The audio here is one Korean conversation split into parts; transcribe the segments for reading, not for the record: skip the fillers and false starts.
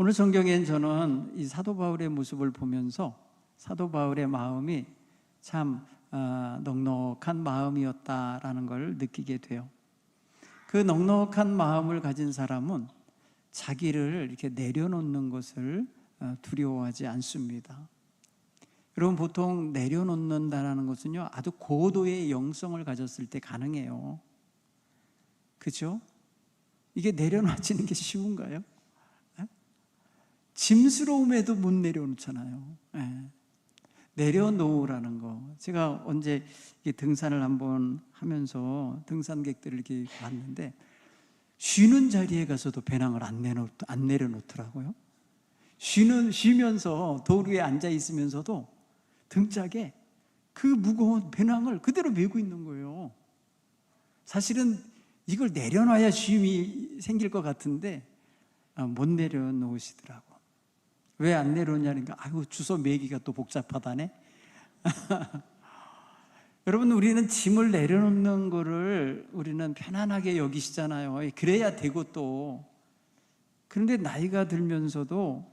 오늘 성경엔 저는 이 사도 바울의 모습을 보면서 사도 바울의 마음이 참 넉넉한 마음이었다라는 걸 느끼게 돼요. 그 넉넉한 마음을 가진 사람은 자기를 이렇게 내려놓는 것을 두려워하지 않습니다. 여러분, 보통 내려놓는다는 것은요, 아주 고도의 영성을 가졌을 때 가능해요. 그렇죠? 이게 내려놓아지는 게 쉬운가요? 짐스러움에도 못 내려놓잖아요. 내려놓으라는 거. 제가 언제 등산을 한번 하면서 등산객들을 이렇게 봤는데 쉬는 자리에 가서도 배낭을 안 내려놓더라고요. 쉬면서 도로에 앉아 있으면서도 등짝에 그 무거운 배낭을 그대로 메고 있는 거예요. 사실은 이걸 내려놔야 쉼이 생길 것 같은데 못 내려놓으시더라고. 왜 안 내려놓냐니까, 아이고, 주워 매기가 또 복잡하다네. 여러분, 우리는 짐을 내려놓는 거를 우리는 편안하게 여기시잖아요. 그래야 되고 또. 그런데 나이가 들면서도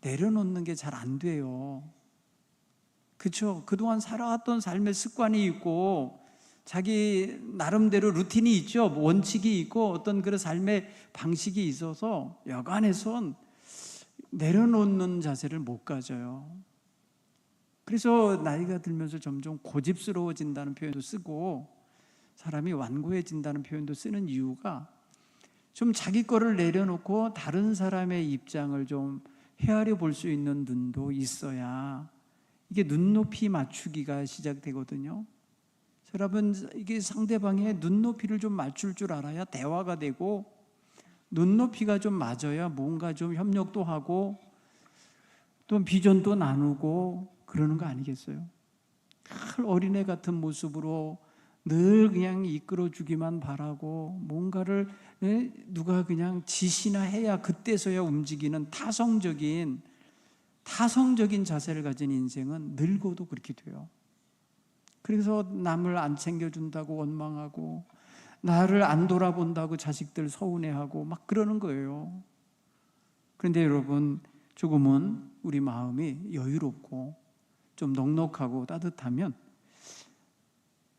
내려놓는 게 잘 안 돼요. 그렇죠? 그동안 살아왔던 삶의 습관이 있고 자기 나름대로 루틴이 있죠. 원칙이 있고 어떤 그런 삶의 방식이 있어서 여간에선 내려놓는 자세를 못 가져요. 그래서 나이가 들면서 점점 고집스러워진다는 표현도 쓰고 사람이 완고해진다는 표현도 쓰는 이유가 좀 자기 거를 내려놓고 다른 사람의 입장을 좀 헤아려 볼 수 있는 눈도 있어야 이게 눈높이 맞추기가 시작되거든요. 여러분, 이게 상대방의 눈높이를 좀 맞출 줄 알아야 대화가 되고 눈높이가 좀 맞아야 뭔가 좀 협력도 하고 또 비전도 나누고 그러는 거 아니겠어요? 늘 어린애 같은 모습으로 늘 그냥 이끌어주기만 바라고 뭔가를 누가 그냥 지시나 해야 그때서야 움직이는 타성적인 자세를 가진 인생은 늙어도 그렇게 돼요. 그래서 남을 안 챙겨준다고 원망하고 나를 안 돌아본다고 자식들 서운해하고 막 그러는 거예요. 그런데 여러분, 조금은 우리 마음이 여유롭고 좀 넉넉하고 따뜻하면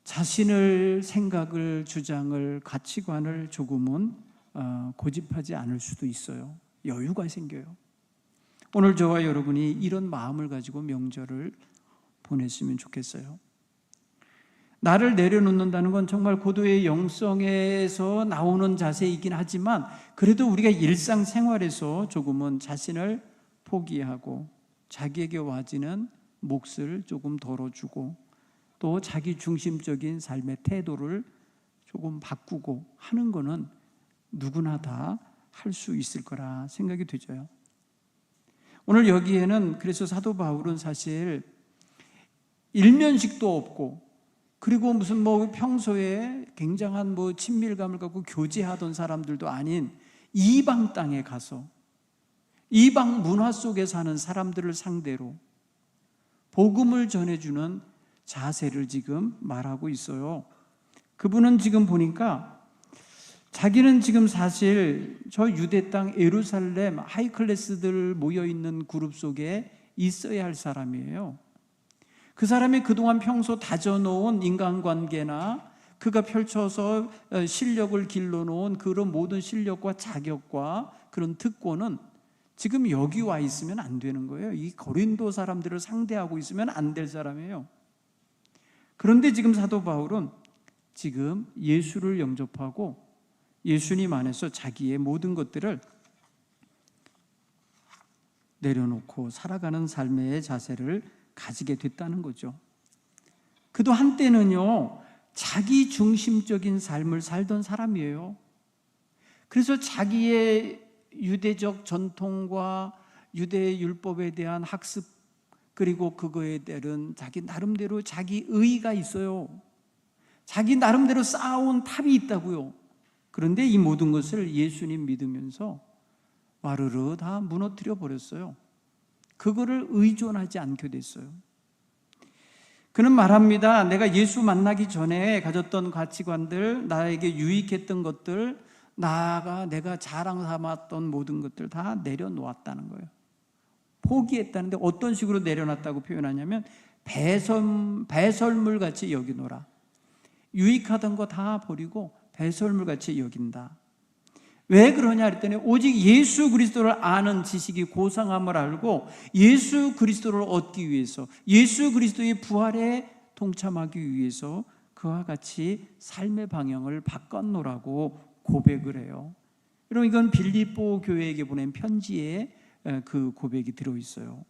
자신을 생각을, 주장을, 가치관을 조금은 고집하지 않을 수도 있어요. 여유가 생겨요. 오늘 저와 여러분이 이런 마음을 가지고 명절을 보냈으면 좋겠어요. 나를 내려놓는다는 건 정말 고도의 영성에서 나오는 자세이긴 하지만 그래도 우리가 일상생활에서 조금은 자신을 포기하고 자기에게 와지는 몫을 조금 덜어주고 또 자기 중심적인 삶의 태도를 조금 바꾸고 하는 거는 누구나 다 할 수 있을 거라 생각이 되죠. 오늘 여기에는 그래서 사도 바울은 사실 일면식도 없고 그리고 무슨 평소에 굉장한 친밀감을 갖고 교제하던 사람들도 아닌 이방 땅에 가서 이방 문화 속에 사는 사람들을 상대로 복음을 전해주는 자세를 지금 말하고 있어요. 그분은 지금 보니까 자기는 지금 사실 저 유대 땅 예루살렘 하이클래스들 모여있는 그룹 속에 있어야 할 사람이에요. 그 사람이 그동안 평소 다져놓은 인간관계나 그가 펼쳐서 실력을 길러놓은 그런 모든 실력과 자격과 그런 특권은 지금 여기 와 있으면 안 되는 거예요. 이 고린도 사람들을 상대하고 있으면 안 될 사람이에요. 그런데 지금 사도 바울은 지금 예수를 영접하고 예수님 안에서 자기의 모든 것들을 내려놓고 살아가는 삶의 자세를 가지게 됐다는 거죠. 그도 한때는요, 자기 중심적인 삶을 살던 사람이에요. 그래서 자기의 유대적 전통과 유대 율법에 대한 학습 그리고 그거에 따른 자기 나름대로 자기 의의가 있어요. 자기 나름대로 쌓아온 탑이 있다고요. 그런데 이 모든 것을 예수님 믿으면서 와르르 다 무너뜨려 버렸어요. 그거를 의존하지 않게 됐어요. 그는 말합니다. 내가 예수 만나기 전에 가졌던 가치관들, 나에게 유익했던 것들, 나아가 내가 자랑 삼았던 모든 것들 다 내려놓았다는 거예요. 포기했다는데 어떤 식으로 내려놨다고 표현하냐면 배설물 같이 여기노라. 유익하던 거 다 버리고 배설물 같이 여긴다. 왜 그러냐 그랬더니 오직 예수 그리스도를 아는 지식이 고상함을 알고 예수 그리스도를 얻기 위해서, 예수 그리스도의 부활에 동참하기 위해서 그와 같이 삶의 방향을 바꿨노라고 고백을 해요. 여러분, 이건 빌립보 교회에게 보낸 편지에 그 고백이 들어있어요.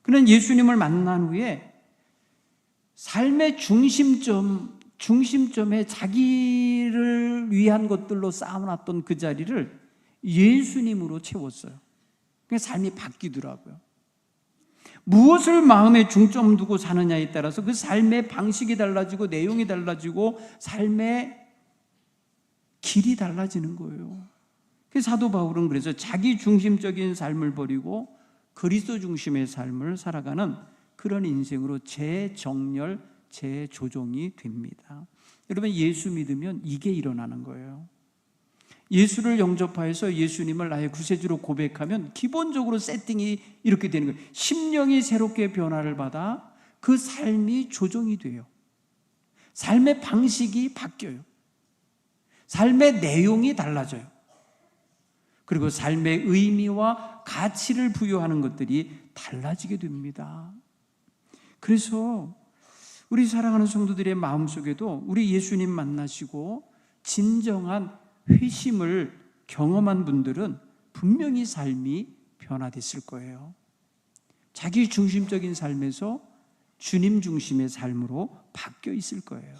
그는 예수님을 만난 후에 삶의 중심점에 자기를 위한 것들로 쌓아놨던 그 자리를 예수님으로 채웠어요. 그래서 삶이 바뀌더라고요. 무엇을 마음에 중점 두고 사느냐에 따라서 그 삶의 방식이 달라지고 내용이 달라지고 삶의 길이 달라지는 거예요. 그래서 사도 바울은 그래서 자기 중심적인 삶을 버리고 그리스도 중심의 삶을 살아가는 그런 인생으로 재정렬, 재조정이 됩니다. 여러분, 예수 믿으면 이게 일어나는 거예요. 예수를 영접하여서 예수님을 나의 구세주로 고백하면 기본적으로 세팅이 이렇게 되는 거예요. 심령이 새롭게 변화를 받아 그 삶이 조정이 돼요. 삶의 방식이 바뀌어요. 삶의 내용이 달라져요. 그리고 삶의 의미와 가치를 부여하는 것들이 달라지게 됩니다. 그래서 우리 사랑하는 성도들의 마음속에도 우리 예수님 만나시고 진정한 회심을 경험한 분들은 분명히 삶이 변화됐을 거예요. 자기 중심적인 삶에서 주님 중심의 삶으로 바뀌어 있을 거예요.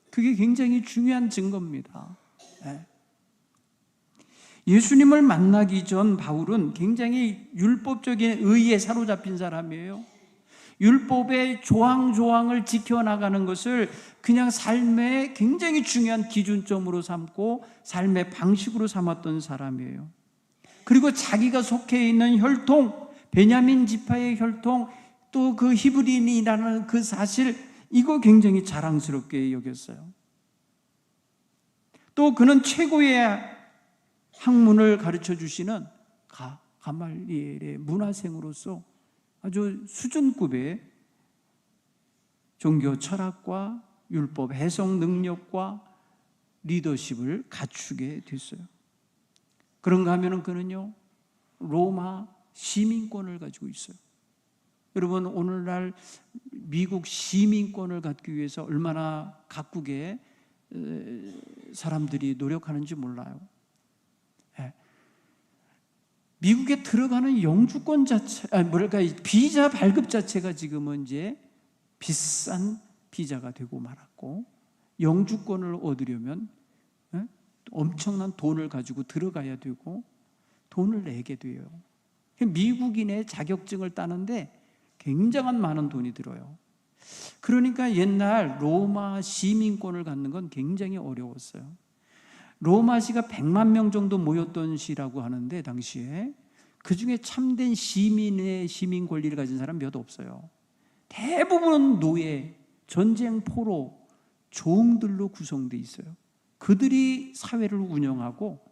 그게 굉장히 중요한 증거입니다. 예수님을 만나기 전 바울은 굉장히 율법적인 의에 사로잡힌 사람이에요. 율법의 조항조항을 지켜나가는 것을 그냥 삶의 굉장히 중요한 기준점으로 삼고 삶의 방식으로 삼았던 사람이에요. 그리고 자기가 속해 있는 혈통, 베냐민 지파의 혈통, 또 그 히브리인이라는 그 사실, 이거 굉장히 자랑스럽게 여겼어요. 또 그는 최고의 학문을 가르쳐 주시는 가말리엘의 문화생으로서 아주 수준급의 종교 철학과 율법 해석 능력과 리더십을 갖추게 됐어요. 그런가 하면은 그는요, 로마 시민권을 가지고 있어요. 여러분, 오늘날 미국 시민권을 갖기 위해서 얼마나 각국의 사람들이 노력하는지 몰라요. 미국에 들어가는 영주권 자체, 비자 발급 자체가 지금은 이제 비싼 비자가 되고 말았고, 영주권을 얻으려면 엄청난 돈을 가지고 들어가야 되고 돈을 내게 돼요. 미국인의 자격증을 따는데 굉장한 많은 돈이 들어요. 그러니까 옛날 로마 시민권을 갖는 건 굉장히 어려웠어요. 로마시가 100만 명 정도 모였던 시라고 하는데 당시에 그중에 참된 시민의 시민 권리를 가진 사람 몇 없어요. 대부분 노예, 전쟁 포로, 종들로 구성되어 있어요. 그들이 사회를 운영하고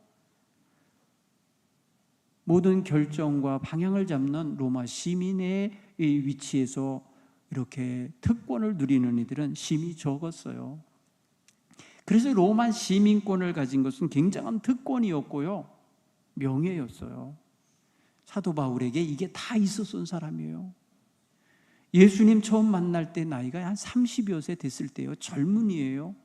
모든 결정과 방향을 잡는 로마 시민의 위치에서 이렇게 특권을 누리는 이들은 심히 적었어요. 그래서 로마 시민권을 가진 것은 굉장한 특권이었고요, 명예였어요. 사도 바울에게 이게 다 있었던 사람이에요. 예수님 처음 만날 때 나이가 한 30여 세 됐을 때요, 젊은이에요.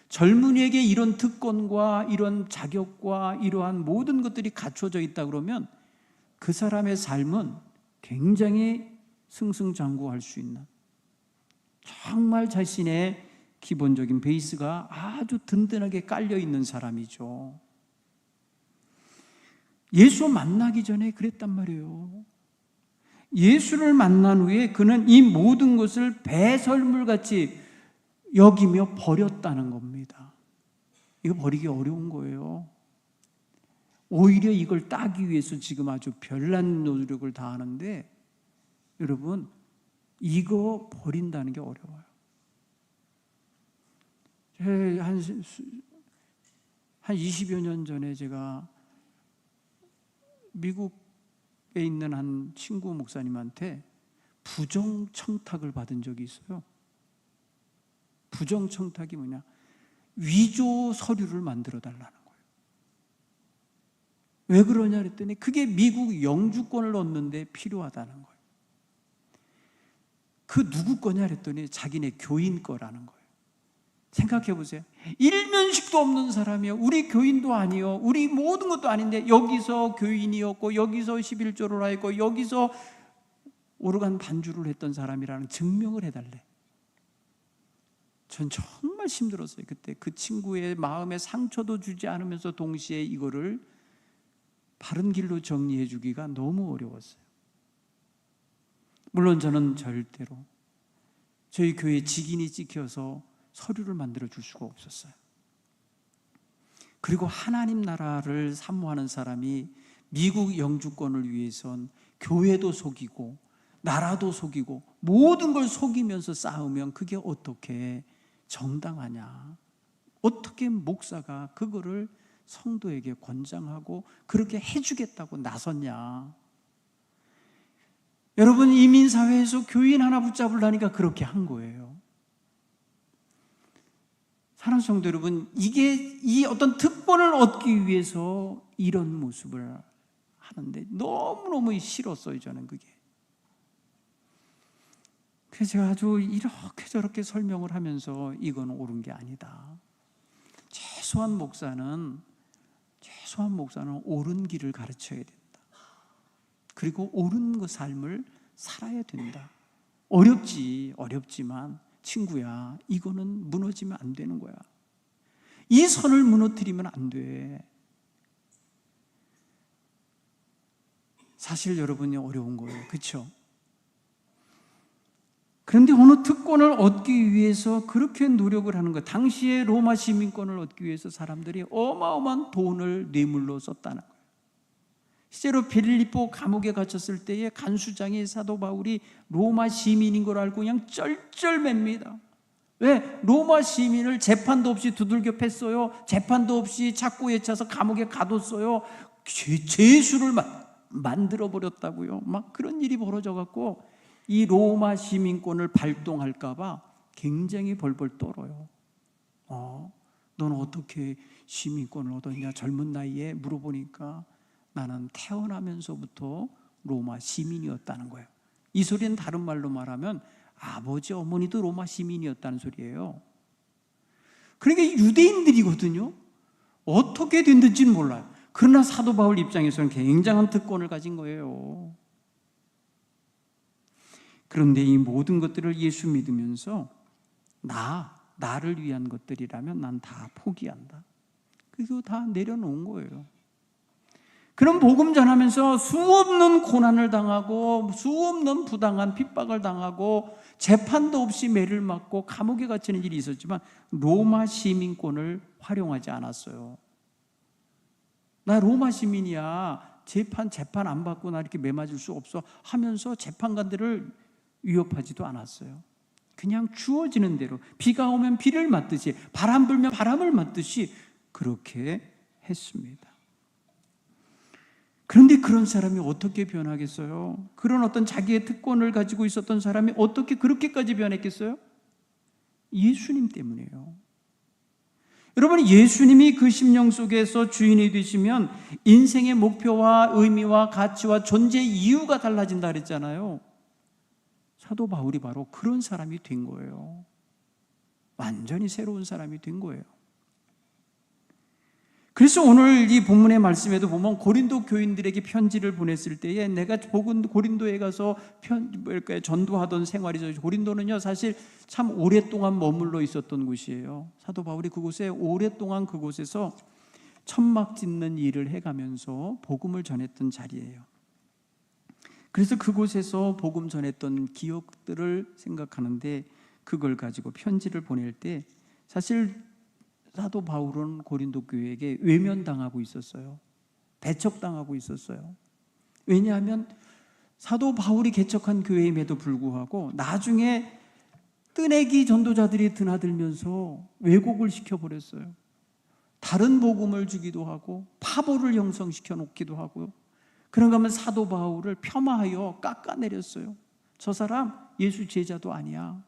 젊은이에게 이런 특권과 이런 자격과 이러한 모든 것들이 갖춰져 있다 그러면 그 사람의 삶은 굉장히 승승장구할 수 있는, 정말 자신의 기본적인 베이스가 아주 든든하게 깔려 있는 사람이죠. 예수 만나기 전에 그랬단 말이에요. 예수를 만난 후에 그는 이 모든 것을 배설물같이 여기며 버렸다는 겁니다. 이거 버리기 어려운 거예요. 오히려 이걸 따기 위해서 지금 아주 별난 노력을 다하는데, 여러분, 이거 버린다는 게 한 20여 년 전에 제가 미국에 있는 한 친구 목사님한테 부정청탁을 받은 적이 있어요. 부정청탁이 뭐냐? 위조 서류를 만들어 달라는 거예요. 왜 그러냐 그랬더니 그게 미국 영주권을 얻는데 필요하다는 거예요. 그 누구 거냐 그랬더니 자기네 교인 거라는 거예요. 생각해 보세요. 일면식도 없는 사람이요, 우리 교인도 아니요, 우리 모든 것도 아닌데 여기서 교인이었고 여기서 11조를 하였고 여기서 오르간 반주를 했던 사람이라는 증명을 해달래. 전 정말 힘들었어요. 그때 그 친구의 마음에 상처도 주지 않으면서 동시에 이거를 바른 길로 정리해 주기가 너무 어려웠어요. 물론 저는 절대로 저희 교회 직인이 찍혀서 서류를 만들어 줄 수가 없었어요. 그리고 하나님 나라를 사모하는 사람이 미국 영주권을 위해선 교회도 속이고 나라도 속이고 모든 걸 속이면서 싸우면 그게 어떻게 정당하냐? 어떻게 목사가 그거를 성도에게 권장하고 그렇게 해주겠다고 나섰냐? 여러분, 이민사회에서 교인 하나 붙잡으려니까 그렇게 한 거예요. 사랑하는 성도 여러분, 이게 이 어떤 특권을 얻기 위해서 이런 모습을 하는데 너무너무 싫었어요, 저는 그게. 그래서 제가 아주 이렇게 저렇게 설명을 하면서 이건 옳은 게 아니다. 최소한 목사는 옳은 길을 가르쳐야 된다. 그리고 옳은 그 삶을 살아야 된다. 어렵지만 친구야, 이거는 무너지면 안 되는 거야. 이 선을 무너뜨리면 안 돼. 사실 여러분이 어려운 거예요. 그렇죠? 그런데 어느 특권을 얻기 위해서 그렇게 노력을 하는 것, 당시에 로마 시민권을 얻기 위해서 사람들이 어마어마한 돈을 뇌물로 썼다는 거예요. 실제로 빌립보 감옥에 갇혔을 때에 간수장이 사도 바울이 로마 시민인 걸 알고 그냥 쩔쩔맵니다. 왜? 로마 시민을 재판도 없이 두들겨 팼어요. 재판도 없이 착고에 차서 감옥에 가뒀어요. 죄수를 만들어 버렸다고요. 막 그런 일이 벌어져 갖고 이 로마 시민권을 발동할까봐 굉장히 벌벌 떨어요. 너는 어떻게 시민권을 얻었냐? 젊은 나이에 물어보니까 나는 태어나면서부터 로마 시민이었다는 거예요. 이 소리는 다른 말로 말하면 아버지, 어머니도 로마 시민이었다는 소리예요. 그러니까 유대인들이거든요. 어떻게 됐는지는 몰라요. 그러나 사도 바울 입장에서는 굉장한 특권을 가진 거예요. 그런데 이 모든 것들을 예수 믿으면서 나를 위한 것들이라면 난 다 포기한다. 그거 다 내려놓은 거예요. 그럼 복음 전하면서 수없는 고난을 당하고 수없는 부당한 핍박을 당하고 재판도 없이 매를 맞고 감옥에 갇히는 일이 있었지만 로마 시민권을 활용하지 않았어요. 나 로마 시민이야. 재판 안 받고 나 이렇게 매 맞을 수 없어 하면서 재판관들을 위협하지도 않았어요. 그냥 주어지는 대로 비가 오면 비를 맞듯이 바람 불면 바람을 맞듯이 그렇게 했습니다. 그런데 그런 사람이 어떻게 변하겠어요? 그런 어떤 자기의 특권을 가지고 있었던 사람이 어떻게 그렇게까지 변했겠어요? 예수님 때문이에요. 여러분, 예수님이 그 심령 속에서 주인이 되시면 인생의 목표와 의미와 가치와 존재 이유가 달라진다 그랬잖아요. 사도 바울이 바로 그런 사람이 된 거예요. 완전히 새로운 사람이 된 거예요. 그래서 오늘 이 본문의 말씀에도 보면 고린도 교인들에게 편지를 보냈을 때에 내가 고린도에 가서 전도하던 생활이죠. 고린도는요, 사실 참 오랫동안 머물러 있었던 곳이에요. 사도 바울이 그곳에 오랫동안 그곳에서 천막 짓는 일을 해가면서 복음을 전했던 자리예요. 그래서 그곳에서 복음 전했던 기억들을 생각하는데 그걸 가지고 편지를 보낼 때 사실 사도 바울은 고린도 교회에게 외면당하고 있었어요. 배척당하고 있었어요. 왜냐하면 사도 바울이 개척한 교회임에도 불구하고 나중에 뜨내기 전도자들이 드나들면서 왜곡을 시켜버렸어요. 다른 복음을 주기도 하고 파벌을 형성시켜 놓기도 하고요. 그런가 하면 사도 바울을 폄하하여 깎아내렸어요. 저 사람 예수 제자도 아니야.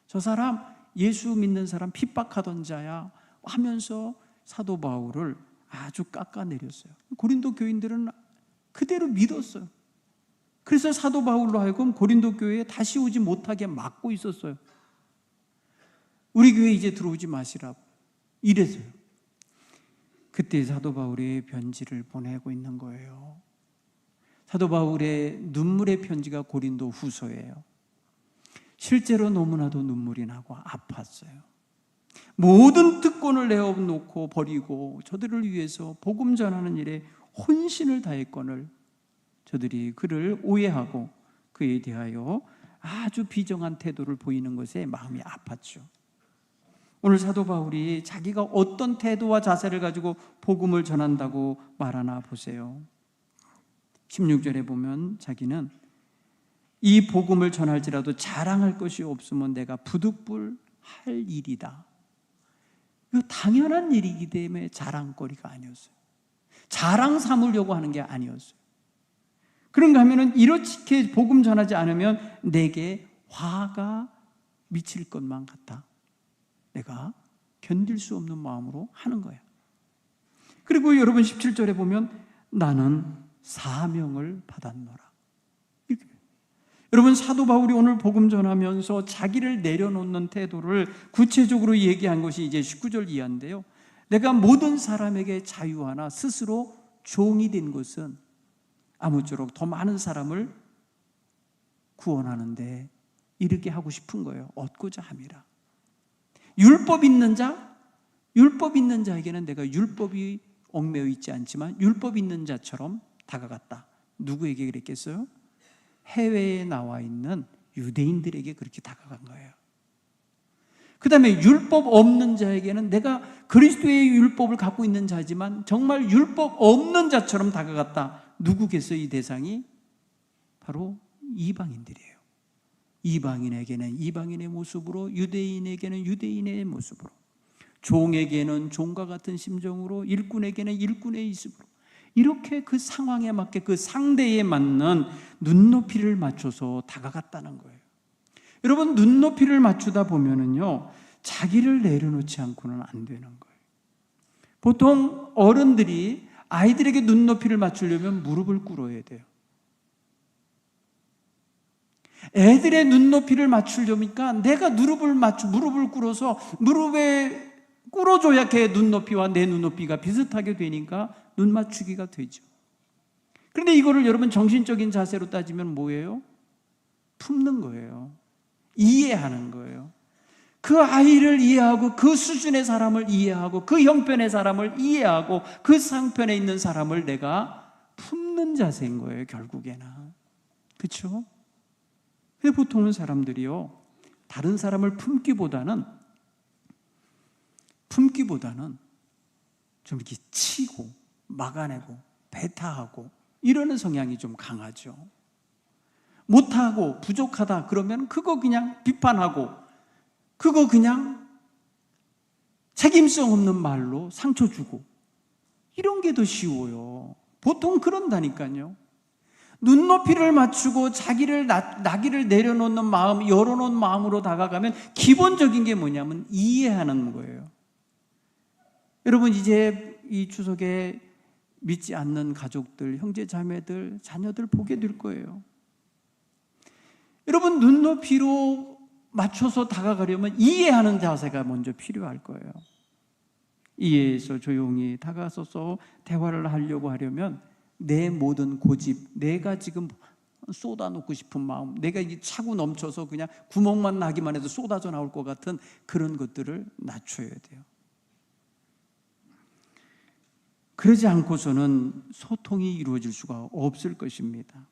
저 사람 예수 믿는 사람 핍박하던 자야 하면서 사도 바울을 아주 깎아내렸어요. 고린도 교인들은 그대로 믿었어요. 그래서 사도 바울로 하여금 고린도 교회에 다시 오지 못하게 막고 있었어요. 우리 교회에 이제 들어오지 마시라고 이래서요. 그때 사도 바울의 편지를 보내고 있는 거예요. 사도 바울의 눈물의 편지가 고린도 후서예요. 실제로 너무나도 눈물이 나고 아팠어요. 모든 특권을 내어놓고 버리고 저들을 위해서 복음 전하는 일에 혼신을 다했거늘 저들이 그를 오해하고 그에 대하여 아주 비정한 태도를 보이는 것에 마음이 아팠죠. 오늘 사도 바울이 자기가 어떤 태도와 자세를 가지고 복음을 전한다고 말하나 보세요. 16절에 보면 자기는 이 복음을 전할지라도 자랑할 것이 없으면 내가 부득불할 일이다. 이거 당연한 일이기 때문에 자랑거리가 아니었어요. 자랑 삼으려고 하는 게 아니었어요. 그런가 하면은 이렇게 복음 전하지 않으면 내게 화가 미칠 것만 같아. 내가 견딜 수 없는 마음으로 하는 거야. 그리고 여러분 17절에 보면 나는 사명을 받았노라. 이렇게. 여러분 사도 바울이 오늘 복음 전하면서 자기를 내려놓는 태도를 구체적으로 얘기한 것이 이제 19절 이하인데요. 내가 모든 사람에게 자유하나 스스로 종이 된 것은 아무쪼록 더 많은 사람을 구원하는데 이르게 하고 싶은 거예요. 얻고자 함이라. 율법 있는 자에게는 내가 율법이 얽매여 있지 않지만 율법 있는 자처럼 다가갔다. 누구에게 그랬겠어요? 해외에 나와 있는 유대인들에게 그렇게 다가간 거예요. 그 다음에 율법 없는 자에게는 내가 그리스도의 율법을 갖고 있는 자지만 정말 율법 없는 자처럼 다가갔다. 누구겠어요? 이 대상이 바로 이방인들이에요. 이방인에게는 이방인의 모습으로, 유대인에게는 유대인의 모습으로, 종에게는 종과 같은 심정으로, 일꾼에게는 일꾼의 모습으로, 이렇게 그 상황에 맞게 그 상대에 맞는 눈높이를 맞춰서 다가갔다는 거예요. 여러분 눈높이를 맞추다 보면은요 자기를 내려놓지 않고는 안 되는 거예요. 보통 어른들이 아이들에게 눈높이를 맞추려면 무릎을 꿇어야 돼요. 애들의 눈높이를 맞추려니까 내가 무릎을 꿇어서 무릎에 꿇어줘야 걔 눈높이와 내 눈높이가 비슷하게 되니까 눈 맞추기가 되죠. 그런데 이거를 여러분 정신적인 자세로 따지면 뭐예요? 품는 거예요. 이해하는 거예요. 그 아이를 이해하고 그 수준의 사람을 이해하고 그 형편의 사람을 이해하고 그 상편에 있는 사람을 내가 품는 자세인 거예요. 결국에는. 그렇죠? 근데 보통은 사람들이요 다른 사람을 품기보다는 좀 이렇게 치고 막아내고 배타하고 이러는 성향이 좀 강하죠. 못하고 부족하다 그러면 그거 그냥 비판하고 그거 그냥 책임성 없는 말로 상처 주고 이런 게 더 쉬워요. 보통 그런다니까요. 눈높이를 맞추고 자기를 나기를 내려놓는 마음, 열어놓은 마음으로 다가가면 기본적인 게 뭐냐면 이해하는 거예요. 여러분 이제 이 추석에 믿지 않는 가족들, 형제 자매들, 자녀들 보게 될 거예요. 여러분 눈높이로 맞춰서 다가가려면 이해하는 자세가 먼저 필요할 거예요. 이해해서 조용히 다가서서 대화를 하려고 하려면 내 모든 고집, 내가 지금 쏟아놓고 싶은 마음, 내가 이게 차고 넘쳐서 그냥 구멍만 나기만 해도 쏟아져 나올 것 같은 그런 것들을 낮춰야 돼요. 그러지 않고서는 소통이 이루어질 수가 없을 것입니다.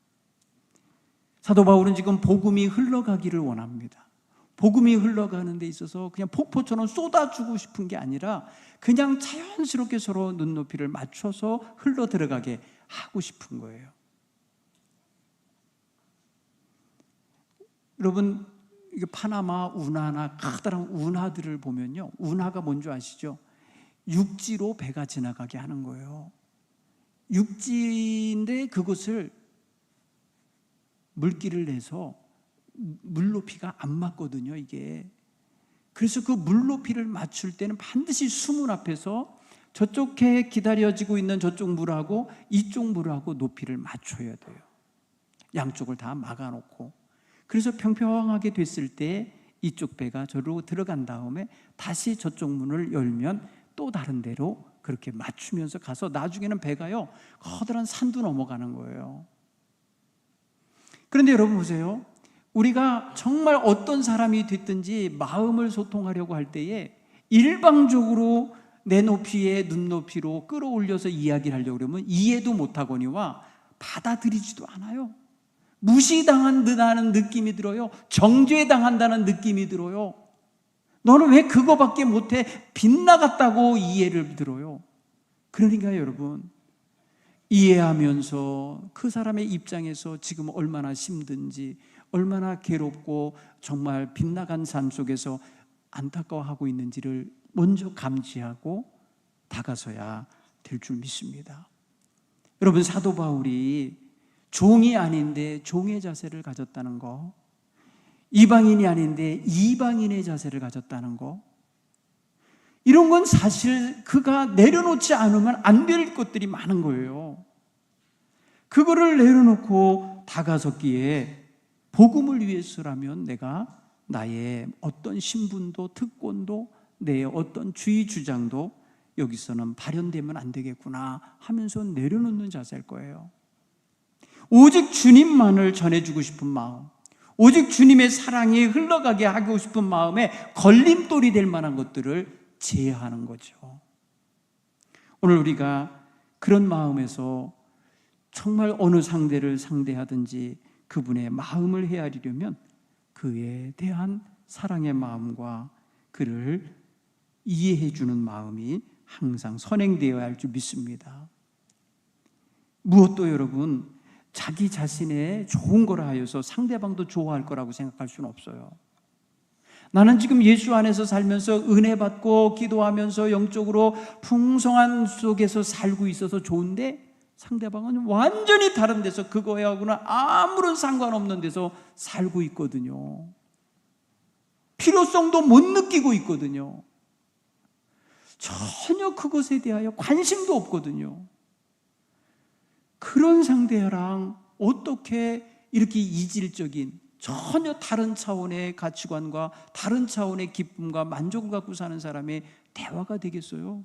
사도 바울은 지금 복음이 흘러가기를 원합니다. 복음이 흘러가는 데 있어서 그냥 폭포처럼 쏟아주고 싶은 게 아니라 그냥 자연스럽게 서로 눈높이를 맞춰서 흘러 들어가게 하고 싶은 거예요. 여러분 이게 파나마 운하나 커다란 운하들을 보면요 운하가 뭔지 아시죠? 육지로 배가 지나가게 하는 거예요. 육지인데 그곳을 물길을 내서 물 높이가 안 맞거든요, 이게. 그래서 그 물 높이를 맞출 때는 반드시 수문 앞에서 저쪽에 기다려지고 있는 저쪽 물하고 이쪽 물하고 높이를 맞춰야 돼요. 양쪽을 다 막아놓고. 그래서 평평하게 됐을 때 이쪽 배가 저로 들어간 다음에 다시 저쪽 문을 열면 또 다른 데로 그렇게 맞추면서 가서 나중에는 배가요, 커다란 산도 넘어가는 거예요. 그런데 여러분 보세요. 우리가 정말 어떤 사람이 됐든지 마음을 소통하려고 할 때에 일방적으로 내 높이에 눈높이로 끌어올려서 이야기를 하려고 그러면 이해도 못하거니와 받아들이지도 않아요. 무시당한다는 느낌이 들어요. 정죄당한다는 느낌이 들어요. 너는 왜 그거밖에 못해? 빗나갔다고 이해를 들어요. 그러니까 여러분, 이해하면서 그 사람의 입장에서 지금 얼마나 힘든지, 얼마나 괴롭고 정말 빗나간 삶 속에서 안타까워하고 있는지를 먼저 감지하고 다가서야 될 줄 믿습니다. 여러분, 사도 바울이 종이 아닌데 종의 자세를 가졌다는 거, 이방인이 아닌데 이방인의 자세를 가졌다는 거, 이런 건 사실 그가 내려놓지 않으면 안 될 것들이 많은 거예요. 그거를 내려놓고 다가섰기에 복음을 위해서라면 내가 나의 어떤 신분도 특권도 내 어떤 주의 주장도 여기서는 발현되면 안 되겠구나 하면서 내려놓는 자세일 거예요. 오직 주님만을 전해주고 싶은 마음, 오직 주님의 사랑이 흘러가게 하고 싶은 마음에 걸림돌이 될 만한 것들을 제어하는 거죠. 오늘 우리가 그런 마음에서 정말 어느 상대를 상대하든지 그분의 마음을 헤아리려면 그에 대한 사랑의 마음과 그를 이해해 주는 마음이 항상 선행되어야 할 줄 믿습니다. 무엇도 여러분 자기 자신의 좋은 거라 하여서 상대방도 좋아할 거라고 생각할 수는 없어요. 나는 지금 예수 안에서 살면서 은혜 받고 기도하면서 영적으로 풍성한 속에서 살고 있어서 좋은데 상대방은 완전히 다른 데서 그거하고는 아무런 상관없는 데서 살고 있거든요. 필요성도 못 느끼고 있거든요. 전혀 그것에 대하여 관심도 없거든요. 그런 상대랑 어떻게 이렇게 이질적인 전혀 다른 차원의 가치관과 다른 차원의 기쁨과 만족을 갖고 사는 사람의 대화가 되겠어요?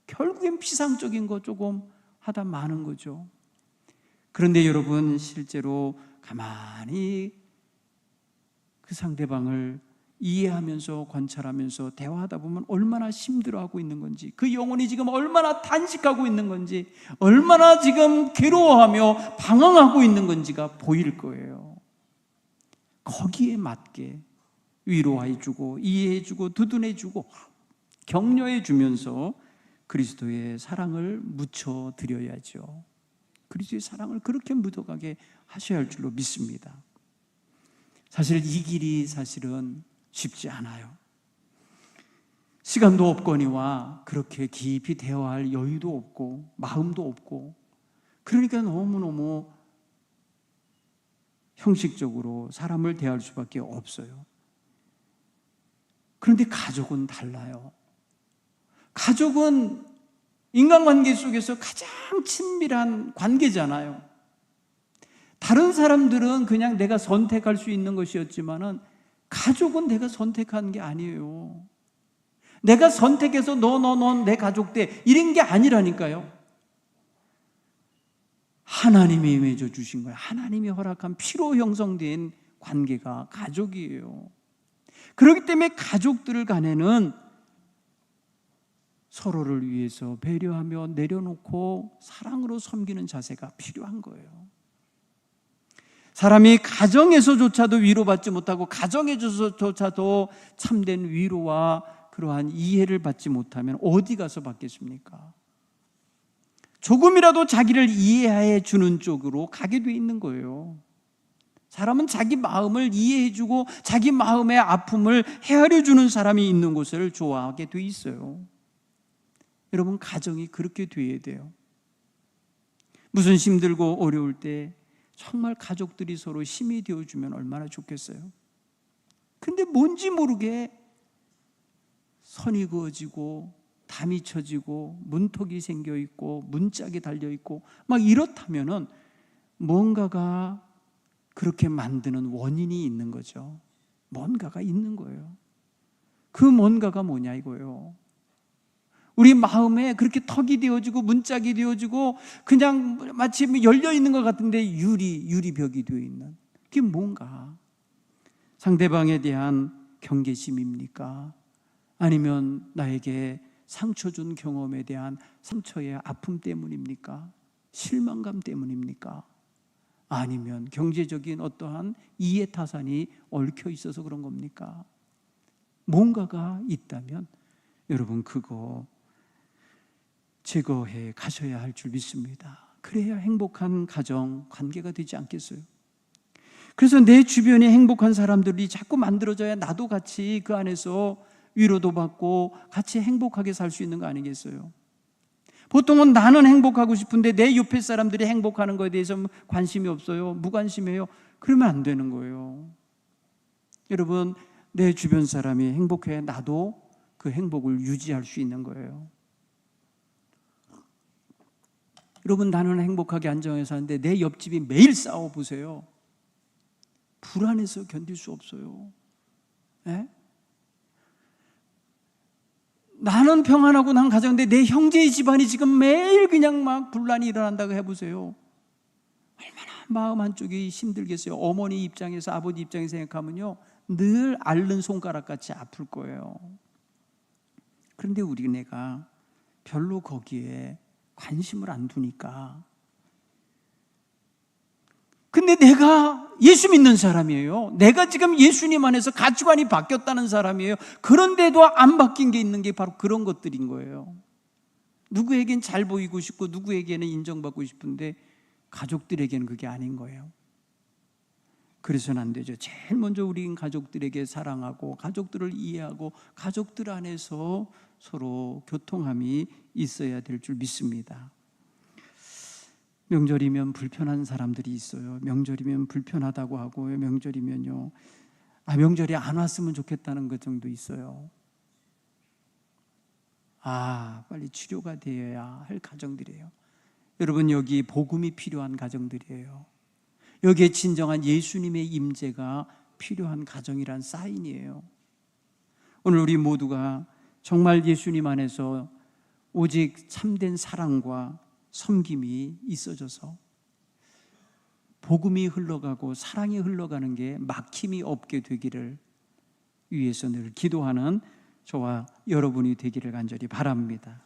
결국엔 피상적인 거 조금 하다 마는 거죠. 그런데 여러분, 실제로 가만히 그 상대방을 이해하면서 관찰하면서 대화하다 보면 얼마나 힘들어하고 있는 건지, 그 영혼이 지금 얼마나 단식하고 있는 건지, 얼마나 지금 괴로워하며 방황하고 있는 건지가 보일 거예요. 거기에 맞게 위로해주고 이해해주고 두둔해주고 격려해주면서 그리스도의 사랑을 묻혀드려야죠. 그리스도의 사랑을 그렇게 묻어가게 하셔야 할 줄로 믿습니다. 사실 이 길이 사실은 쉽지 않아요. 시간도 없거니와 그렇게 깊이 대화할 여유도 없고 마음도 없고, 그러니까 너무너무 형식적으로 사람을 대할 수밖에 없어요. 그런데 가족은 달라요. 가족은 인간관계 속에서 가장 친밀한 관계잖아요. 다른 사람들은 그냥 내가 선택할 수 있는 것이었지만은 가족은 내가 선택한 게 아니에요. 내가 선택해서 넌 내 가족 돼 이런 게 아니라니까요. 하나님이 맺어주신 거예요. 하나님이 허락한 피로 형성된 관계가 가족이에요. 그렇기 때문에 가족들 간에는 서로를 위해서 배려하며 내려놓고 사랑으로 섬기는 자세가 필요한 거예요. 사람이 가정에서조차도 위로받지 못하고 가정에서조차도 참된 위로와 그러한 이해를 받지 못하면 어디 가서 받겠습니까? 조금이라도 자기를 이해해 주는 쪽으로 가게 돼 있는 거예요. 사람은 자기 마음을 이해해 주고 자기 마음의 아픔을 헤아려 주는 사람이 있는 곳을 좋아하게 돼 있어요. 여러분, 가정이 그렇게 돼야 돼요. 무슨 힘들고 어려울 때 정말 가족들이 서로 힘이 되어주면 얼마나 좋겠어요. 근데 뭔지 모르게 선이 그어지고 담이 쳐지고 문턱이 생겨 있고 문짝이 달려 있고 막 이렇다면은 뭔가가 그렇게 만드는 원인이 있는 거죠. 뭔가가 있는 거예요. 그 뭔가가 뭐냐 이거예요. 우리 마음에 그렇게 턱이 되어지고 문짝이 되어지고 그냥 마치 열려 있는 것 같은데 유리벽이 되어 있는 그게 뭔가? 상대방에 대한 경계심입니까? 아니면 나에게 상처 준 경험에 대한 상처의 아픔 때문입니까? 실망감 때문입니까? 아니면 경제적인 어떠한 이해타산이 얽혀 있어서 그런 겁니까? 뭔가가 있다면 여러분 그거 제거해 가셔야 할 줄 믿습니다. 그래야 행복한 가정 관계가 되지 않겠어요? 그래서 내 주변에 행복한 사람들이 자꾸 만들어져야 나도 같이 그 안에서 위로도 받고 같이 행복하게 살 수 있는 거 아니겠어요? 보통은 나는 행복하고 싶은데 내 옆에 사람들이 행복하는 것에 대해서 관심이 없어요. 무관심해요. 그러면 안 되는 거예요. 여러분, 내 주변 사람이 행복해 나도 그 행복을 유지할 수 있는 거예요. 여러분, 나는 행복하게 안정해서 사는데 내 옆집이 매일 싸워보세요. 불안해서 견딜 수 없어요. 네? 나는 평안하고 난 가정인데 내 형제의 집안이 지금 매일 그냥 막 분란이 일어난다고 해보세요. 얼마나 마음 한쪽이 힘들겠어요. 어머니 입장에서 아버지 입장에서 생각하면요 늘 앓는 손가락같이 아플 거예요. 그런데 내가 별로 거기에 관심을 안 두니까. 근데 내가 예수 믿는 사람이에요. 내가 지금 예수님 안에서 가치관이 바뀌었다는 사람이에요. 그런데도 안 바뀐 게 있는 게 바로 그런 것들인 거예요. 누구에겐 잘 보이고 싶고 누구에게는 인정받고 싶은데 가족들에게는 그게 아닌 거예요. 그래서는 안 되죠. 제일 먼저 우리 가족들에게 사랑하고 가족들을 이해하고 가족들 안에서 서로 교통함이 있어야 될 줄 믿습니다. 명절이면 불편한 사람들이 있어요. 명절이면 불편하다고 하고 명절이면요 명절이 안 왔으면 좋겠다는 것 정도 있어요. 빨리 치료가 되어야 할 가정들이에요. 여러분, 여기 복음이 필요한 가정들이에요. 여기에 진정한 예수님의 임재가 필요한 가정이란 사인이에요. 오늘 우리 모두가 정말 예수님 안에서 오직 참된 사랑과 섬김이 있어져서 복음이 흘러가고 사랑이 흘러가는 게 막힘이 없게 되기를 위해서 늘 기도하는 저와 여러분이 되기를 간절히 바랍니다.